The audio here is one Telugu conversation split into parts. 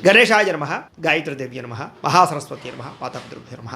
గణేశాయ నమః, గాయత్రీదేవ్య నమః, మహాసరస్వతి నమః, పాతపితృభ్యో నమః.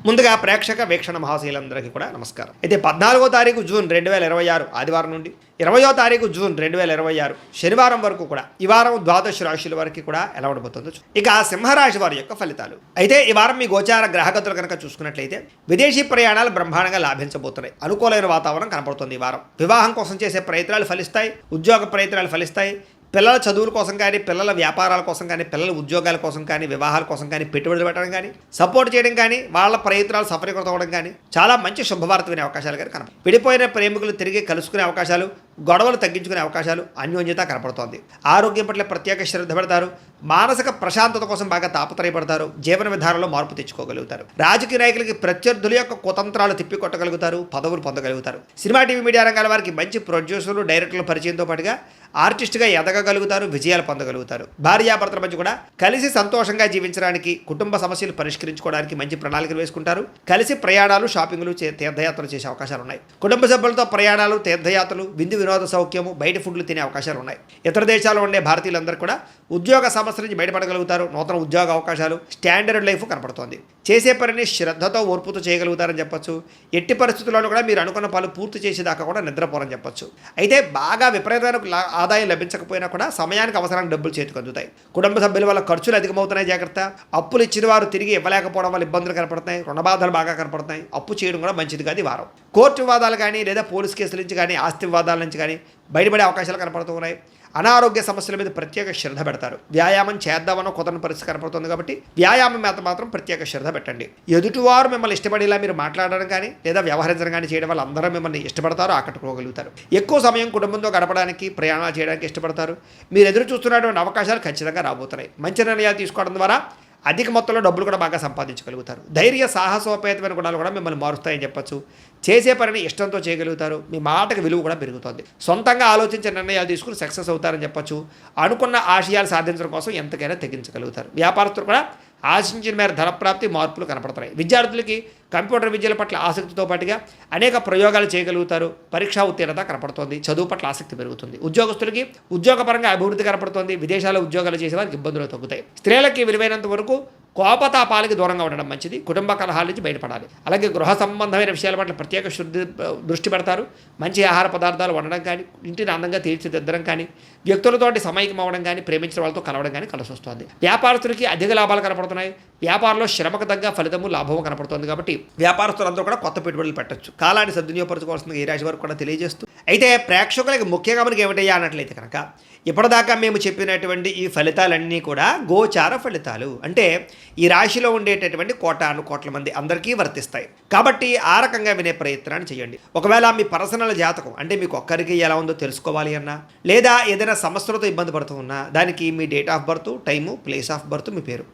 ముందుగా ప్రేక్షక వీక్షణ మహాశీలందరికీ కూడా నమస్కారం. అయితే 14వ తారీఖు జూన్ 2026 ఆదివారం నుండి 20వ తారీఖు జూన్ 2026 శనివారం వరకు కూడా ఈ వారం ద్వాదశ రాశుల వరకు కూడా ఎలా ఉండబోతుందో ఇక సింహరాశి వారి యొక్క ఫలితాలు. అయితే ఈ వారం మీ గోచార గ్రహగతులు కనుక చూసుకున్నట్లయితే విదేశీ ప్రయాణాలు బ్రహ్మాండంగా లాభించబోతున్నాయి. అనుకూలమైన వాతావరణం కనపడుతుంది. ఈ వారం వివాహం కోసం చేసే ప్రయత్నాలు ఫలిస్తాయి, ఉద్యోగ ప్రయత్నాలు ఫలిస్తాయి, పిల్లల చదువుల కోసం కానీ, పిల్లల వ్యాపారాల కోసం కానీ, పిల్లల ఉద్యోగాల కోసం కానీ, వివాహాల కోసం కానీ, పెట్టుబడులు పెట్టడం కానీ, సపోర్ట్ చేయడం కానీ, వాళ్ళ ప్రయత్నాలు సఫలీకృతం అవ్వడం కానీ చాలా మంచి శుభవార్త వినే అవకాశాలు కానీ కనపడతాయి. విడిపోయిన ప్రేమికులు తిరిగి కలుసుకునే అవకాశాలు, గొడవలు తగ్గించుకునే అవకాశాలు, అన్యోన్యత కనపడుతోంది. ఆరోగ్యం పట్ల ప్రత్యేక శ్రద్ధ పెడతారు. మానసిక ప్రశాంతత కోసం బాగా తాపత్రయపడతారు. జీవన విధానంలో మార్పు తెచ్చుకోగలుగుతారు. రాజకీయ నాయకులకి ప్రత్యర్థుల యొక్క కుతంత్రాలు తిప్పికొట్టగలుగుతారు, పదవులు పొందగలుగుతారు. సినిమా టీవీ మీడియా రంగాల వారికి మంచి ప్రొడ్యూసర్లు, డైరెక్టర్ల పరిచయంతో పాటుగా ఆర్టిస్ట్గా ఎదగగలుగుతారు, విజయాలు పొందగలుగుతారు. భార్యాభర్తల మధ్య కూడా కలిసి సంతోషంగా జీవించడానికి, కుటుంబ సమస్యలు పరిష్కరించుకోవడానికి మంచి ప్రణాళికలు వేసుకుంటారు. కలిసి ప్రయాణాలు, షాపింగ్లు, తీర్థయాత్రలు చేసే అవకాశాలు ఉన్నాయి. కుటుంబ సభ్యులతో ప్రయాణాలు, తీర్థయాత్రలు, విందు వినోద సౌఖ్యము, బయట ఫుడ్లు తినే అవకాశాలు ఉన్నాయి. ఇతర దేశాల్లో ఉండే భారతీయులందరూ కూడా ఉద్యోగ సమస్యల నుంచి బయటపడగలుగుతారు. నూతన ఉద్యోగ అవకాశాలు, స్టాండర్డ్ లైఫ్ కనపడుతోంది. చేసే పనిని శ్రద్ధతో, ఓర్పుతో చేయగలుగుతారని చెప్పొచ్చు. ఎట్టి పరిస్థితుల్లోనూ కూడా మీరు అనుకున్న పనులు పూర్తి చేసేదాకా కూడా నిద్రపోరని చెప్పొచ్చు. అయితే బాగా విపరీతమైన ఆదాయం లభించకపోయినా కూడా సమయానికి అవసరానికి డబ్బులు చేతికి అందుతాయి. కుటుంబ సభ్యుల వల్ల ఖర్చులు అధికమవుతున్నాయి, జాగ్రత్త. అప్పులు ఇచ్చిన వారు తిరిగి ఇవ్వలేకపోవడం వల్ల ఇబ్బందులు కనపడుతున్నాయి. రుణబాధలు బాగా కనపడుతున్నాయి. అప్పు చేయడం కూడా మంచిది కాదు ఈ వారం. కోర్టు వివాదాలు కానీ, లేదా పోలీస్ కేసుల నుంచి కానీ, ఆస్తి వివాదాల నుంచి కానీ బయటపడే అవకాశాలు కనపడుతూ ఉన్నాయి. అనారోగ్య సమస్యల మీద ప్రత్యేక శ్రద్ధ పెడతారు. వ్యాయామం చేద్దామన్న కుదరని పరిస్థితి కనపడుతుంది కాబట్టి వ్యాయామం మీద మాత్రం ప్రత్యేక శ్రద్ధ పెట్టండి. ఎదుటివారు మిమ్మల్ని ఇష్టపడేలా మీరు మాట్లాడడం కానీ, లేదా వ్యవహరించడం కానీ చేయడం వల్ల అందరూ మిమ్మల్ని ఇష్టపడతారు, ఆకట్టుకోగలుగుతారు. ఎక్కువ సమయం కుటుంబంతో గడపడానికి, ప్రయాణాలు చేయడానికి ఇష్టపడతారు. మీరు ఎదురు చూస్తున్నటువంటి అవకాశాలు ఖచ్చితంగా రాబోతున్నాయి. మంచి నిర్ణయాలు తీసుకోవడం ద్వారా అధిక మొత్తంలో డబ్బులు కూడా బాగా సంపాదించగలుగుతారు. ధైర్య సాహసోపేతమైన గుణాలు కూడా మిమ్మల్ని మారుస్తాయని చెప్పొచ్చు. చేసే పనిని ఇష్టంతో చేయగలుగుతారు. మీ మాటకు విలువ కూడా పెరుగుతుంది. సొంతంగా ఆలోచించే నిర్ణయాలు తీసుకుని సక్సెస్ అవుతారని చెప్పొచ్చు. అనుకున్న ఆశయాలు సాధించడం కోసం ఎంతకైనా తెగించగలుగుతారు. వ్యాపారస్తులు కూడా ఆశించిన మేర ధనప్రాప్తి, మార్పులు కనపడుతున్నాయి. విద్యార్థులకి కంప్యూటర్ విద్యల పట్ల ఆసక్తితో పాటుగా అనేక ప్రయోగాలు చేయగలుగుతారు. పరీక్షా ఉత్తీర్ణత కనపడుతోంది. చదువు పట్ల ఆసక్తి పెరుగుతుంది. ఉద్యోగస్తులకి ఉద్యోగపరంగా అభివృద్ధి కనపడుతోంది. విదేశాల్లో ఉద్యోగాలు చేసే వారికి ఇబ్బందులు తగ్గుతాయి. స్త్రీలకి విలువైనంత వరకు కోపతాపాలకి దూరంగా ఉండడం మంచిది. కుటుంబ కలహాల నుంచి బయటపడాలి. అలాగే గృహ సంబంధమైన విషయాల పట్ల ప్రత్యేక దృష్టి పెడతారు. మంచి ఆహార పదార్థాలు వండడం కానీ, ఇంటిని అందంగా తీర్చిదిద్దడం కానీ, వ్యక్తులతోటి సమైక్యం అవ్వడం కానీ, ప్రేమించిన వాళ్ళతో కలవడం కానీ కలిసి వస్తుంది. వ్యాపారస్తులకి అధిక లాభాలు కనపడుతున్నాయి. వ్యాపారంలో శ్రమకు తగ్గ ఫలితము, లాభము కనపడుతుంది కాబట్టి వ్యాపారస్తులందరూ కూడా కొత్త పెట్టుబడులు పెట్టచ్చు. కాలాన్ని సద్వినియోగపరచుకోవాల్సింది ఈ రాశి వారికి కూడా తెలియజేస్తూ, అయితే ప్రేక్షకులకి ముఖ్యంగా మనకి ఏమిటయ్యా అన్నట్లయితే కనుక ఇప్పటిదాకా మేము చెప్పినటువంటి ఈ ఫలితాలన్నీ కూడా గోచార ఫలితాలు. అంటే ఈ రాశిలో ఉండేటటువంటి కోటాను కోట్ల మంది అందరికీ వర్తిస్తాయి. కాబట్టి ఆ రకంగా వినే ప్రయత్నాన్ని చేయండి. ఒకవేళ మీ పర్సనల్ జాతకం అంటే మీకు ఒక్కరికి ఎలా ఉందో తెలుసుకోవాలి అన్నా, లేదా ఏదైనా సమస్యలతో ఇబ్బంది పడుతూ ఉన్నా, దానికి మీ date of birth, time, place of birth, మీ పేరు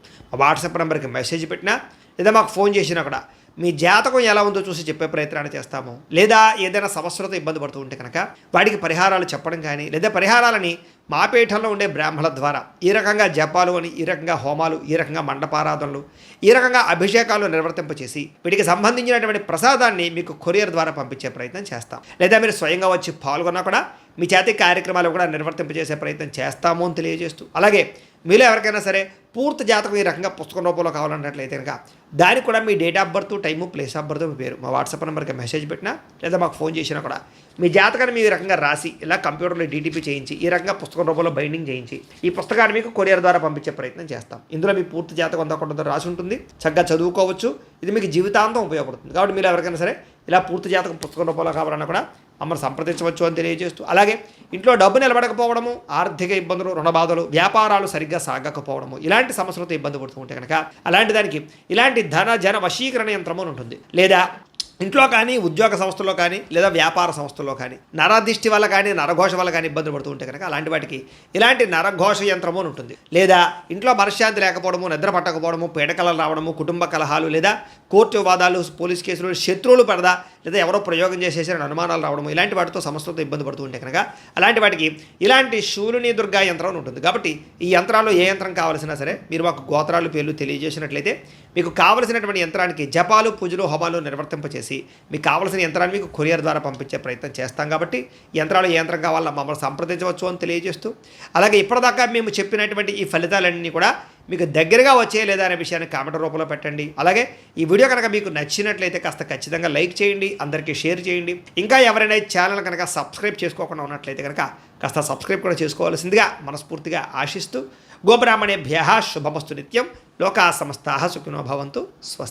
వాట్సాప్ నెంబర్కి మెసేజ్ పెట్టినా, లేదా మాకు ఫోన్ చేసినా కూడా మీ జాతకం ఎలా ఉందో చూసి చెప్పే ప్రయత్నాన్ని చేస్తాము. లేదా ఏదైనా సమస్యలతో ఇబ్బంది పడుతూ ఉంటే కనుక వాటికి పరిహారాలు చెప్పడం కానీ, లేదా పరిహారాలని మా పీఠంలో ఉండే బ్రాహ్మణుల ద్వారా ఈ రకంగా జపాలు అని, ఈ రకంగా హోమాలు, ఈ రకంగా మండపారాధనలు, ఈ రకంగా అభిషేకాలు నిర్వర్తింపచేసి వీటికి సంబంధించినటువంటి ప్రసాదాన్ని మీకు కొరియర్ ద్వారా పంపించే ప్రయత్నం చేస్తాం. లేదా మీరు స్వయంగా వచ్చి పాల్గొన్నా కూడా మీ చేతి కార్యక్రమాలు కూడా నిర్వర్తింపజేసే ప్రయత్నం చేస్తాము అని తెలియజేస్తూ, అలాగే మీలో ఎవరికైనా సరే పూర్తి జాతకం ఈ రకంగా పుస్తకం రూపంలో కావాలన్నట్లయితే కనుక దానికి కూడా మీ date of birth, time, place of birth, మీ పేరు మా వాట్సాప్ నెంబర్కి మెసేజ్ పెట్టినా, లేదా మాకు ఫోన్ చేసినా కూడా మీ జాతకాన్ని మీ రకంగా రాసి ఇలా కంప్యూటర్లో డీటీపీ చేయించి ఈ రకంగా పుస్తకం రూపంలో బైండింగ్ చేయించి ఈ పుస్తకాన్ని మీకు కొరియర్ ద్వారా పంపించే ప్రయత్నం చేస్తాం. ఇందులో మీ పూర్తి జాతకం అంతా రాసి ఉంటుంది. చక్కగా చదువుకోవచ్చు. ఇది మీకు జీవితాంతం ఉపయోగపడుతుంది. కాబట్టి మీరు ఎవరికైనా సరే ఇలా పూర్తి జాతకం పుస్తకం రూపంలో కావాలన్నా కూడా మమ్మల్ని సంప్రదించవచ్చు అని తెలియజేస్తూ, అలాగే ఇంట్లో డబ్బు నిలబడకపోవడము, ఆర్థిక ఇబ్బందులు, రుణబాధలు, వ్యాపారాలు సరిగ్గా సాగకపోవడము, ఇలాంటి సమస్యలతో ఇబ్బంది పడుతూ ఉంటే కనుక అలాంటి దానికి ఇలాంటి జన వశీకరణ యంత్రము అని ఉంటుంది. లేదా ఇంట్లో కానీ, ఉద్యోగ సంస్థల్లో కానీ, లేదా వ్యాపార సంస్థల్లో కానీ నరదిష్టి వల్ల కానీ, నరఘోష వల్ల కానీ ఇబ్బందులు పడుతూ ఉంటే కనుక అలాంటి వాటికి ఇలాంటి నరఘోష యంత్రము అని ఉంటుంది. లేదా ఇంట్లో మనశ్శాంతి లేకపోవడము, నిద్ర పట్టకపోవడము, పీడకలలు రావడము, కుటుంబ కలహాలు, లేదా కోర్టు వివాదాలు, పోలీస్ కేసులు, శత్రువులు పడదా, లేదా ఎవరో ప్రయోగం చేసేసిన అనుమానాలు రావడము, ఇలాంటి వాటితో సమస్యలతో ఇబ్బంది పడుతూ ఉంటే కనుక అలాంటి వాటికి ఇలాంటి శూలిని దుర్గా యంత్రం అని ఉంటుంది. కాబట్టి ఈ యంత్రాల్లో ఏ యంత్రం కావాల్సినా సరే మీరు మాకు గోత్రాలు, పేర్లు తెలియజేసినట్లయితే మీకు కావలసినటువంటి యంత్రానికి జపాలు, పూజలు, హోమాలు నిర్వర్తింప వర్తింపచేసి మీకు కావాల్సిన యంత్రాన్ని మీకు కొరియర్ ద్వారా పంపించే ప్రయత్నం చేస్తాం కాబట్టి యంత్రాలు ఏ యంత్రం కావాలో మమ్మల్ని సంప్రదించవచ్చు అని తెలియజేస్తూ, అలాగే ఇప్పటిదాకా మేము చెప్పినటువంటి ఈ ఫలితాలన్నీ కూడా మీకు దగ్గరగా వచ్చే లేదా అనే విషయాన్ని కామెంట్ రూపంలో పెట్టండి. అలాగే ఈ వీడియో కనుక మీకు నచ్చినట్లయితే కాస్త ఖచ్చితంగా లైక్ చేయండి, అందరికీ షేర్ చేయండి. ఇంకా ఎవరైనా ఈ ఛానల్ కనుక సబ్స్క్రైబ్ చేసుకోకుండా ఉన్నట్లయితే కనుక కాస్త సబ్స్క్రైబ్ కూడా చేసుకోవాల్సిందిగా మనస్ఫూర్తిగా ఆశిస్తూ, గోబ్రాహ్మణేభ్యః శుభమస్తు నిత్యం, లోకా సమస్తాః సుఖినో భవంతు, స్వస్తి.